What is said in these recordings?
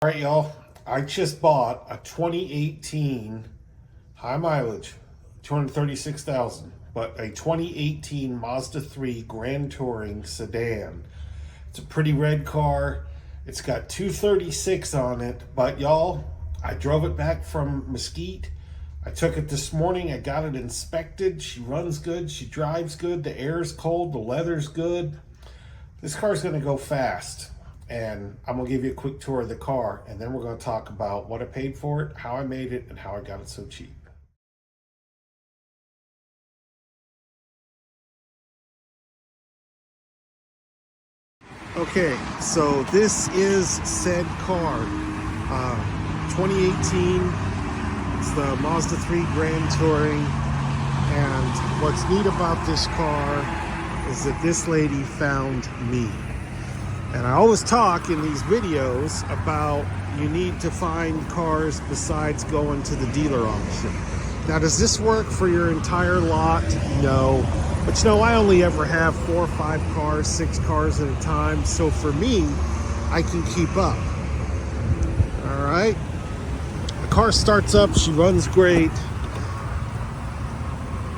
right, y'all. I just bought a 2018 high mileage, 236,000, but a 2018 Mazda 3 Grand Touring sedan. It's a pretty red car. It's got 236 on it, but y'all, I drove it back from Mesquite. I took it this morning. I got it inspected. She runs good. She drives good. The air's cold. The leather's good. This car's going to go fast. And I'm going to give you a quick tour of the car, and then we're going to talk about what I paid for it, how I made it, and how I got it so cheap. Okay, so this is said car, 2018. It's the Mazda 3 Grand Touring, and what's neat about this car is that this lady found me. And I always talk in these videos about you need to find cars besides going to the dealer auction. Now, does this work for your entire lot? No. But you know, I only ever have 4 or 5 cars, 6 cars at a time. So for me, I can keep up. All right. The car starts up. She runs great.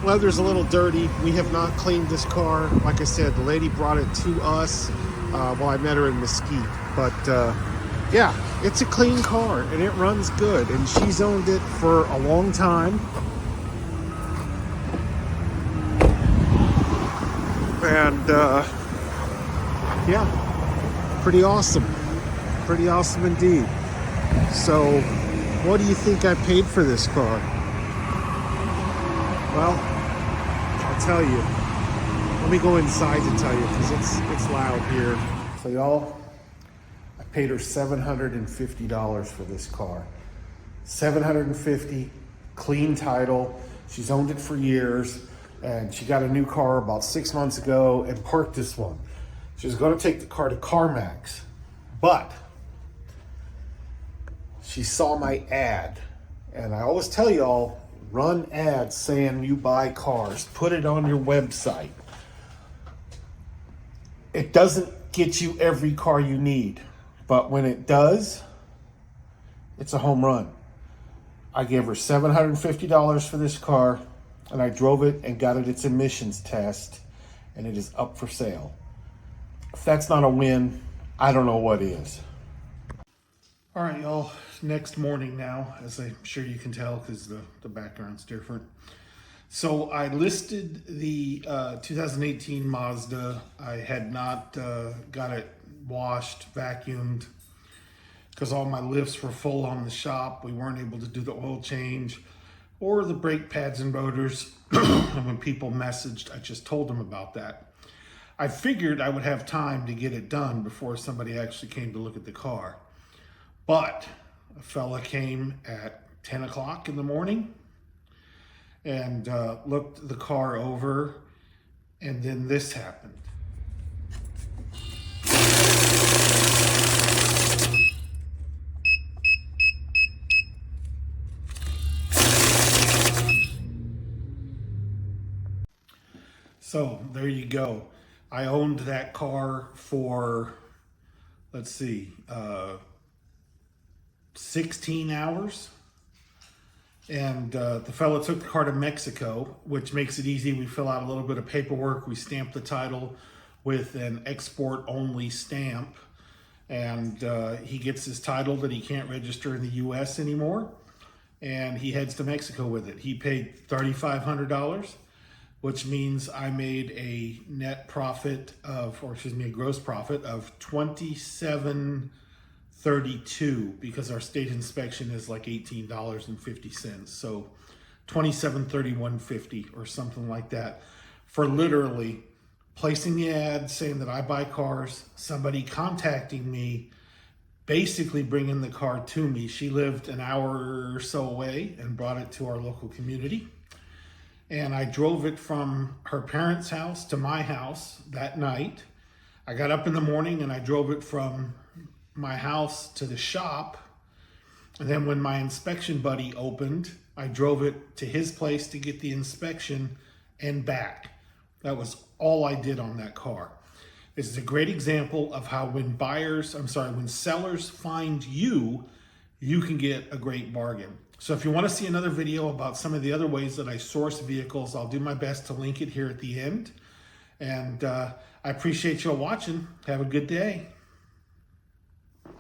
Leather's a little dirty. We have not cleaned this car. Like I said, the lady brought it to us. Well, I met her in Mesquite, but yeah, it's a clean car and it runs good, and she's owned it for a long time. And yeah, pretty awesome indeed. So what do you think I paid for this car? Well, I'll tell you. Let me go inside to tell you, because it's loud here. So y'all, I paid her $750 for this car. $750, clean title. She's owned it for years, and she got a new car about 6 months ago and parked this one. She was going to take the car to CarMax, but she saw my ad, and I always tell y'all, run ads saying you buy cars. Put it on your website. It doesn't get you every car you need, but when it does, it's a home run. I gave her $750 for this car, and I drove it and got it its emissions test, and it is up for sale. If that's not a win, I don't know what is. All right, y'all, next morning now, as I'm sure you can tell because the background's different. So I listed the 2018 Mazda. I had not got it washed, vacuumed, because all my lifts were full on the shop. We weren't able to do the oil change or the brake pads and rotors. And when people messaged, I just told them about that. I figured I would have time to get it done before somebody actually came to look at the car. But a fella came at 10 o'clock in the morning and looked the car over, and then this happened. So there you go. I owned that car for, let's see, 16 hours. And the fella took the car to Mexico, which makes it easy. We fill out a little bit of paperwork. We stamp the title with an export-only stamp. And he gets his title that he can't register in the U.S. anymore. And he heads to Mexico with it. He paid $3,500, which means I made a net profit of, or excuse me, a gross profit of $27.32, because our state inspection is like $18.50. So $27.31.50 or something like that, for literally placing the ad saying that I buy cars, somebody contacting me, basically bringing the car to me. She lived an hour or so away and brought it to our local community. And I drove it from her parents' house to my house that night. I got up in the morning and I drove it from my house to the shop. And then when my inspection buddy opened, I drove it to his place to get the inspection and back. That was all I did on that car. This is a great example of how when sellers find you, you can get a great bargain. So if you want to see another video about some of the other ways that I source vehicles, I'll do my best to link it here at the end. And I appreciate you all watching. Have a good day.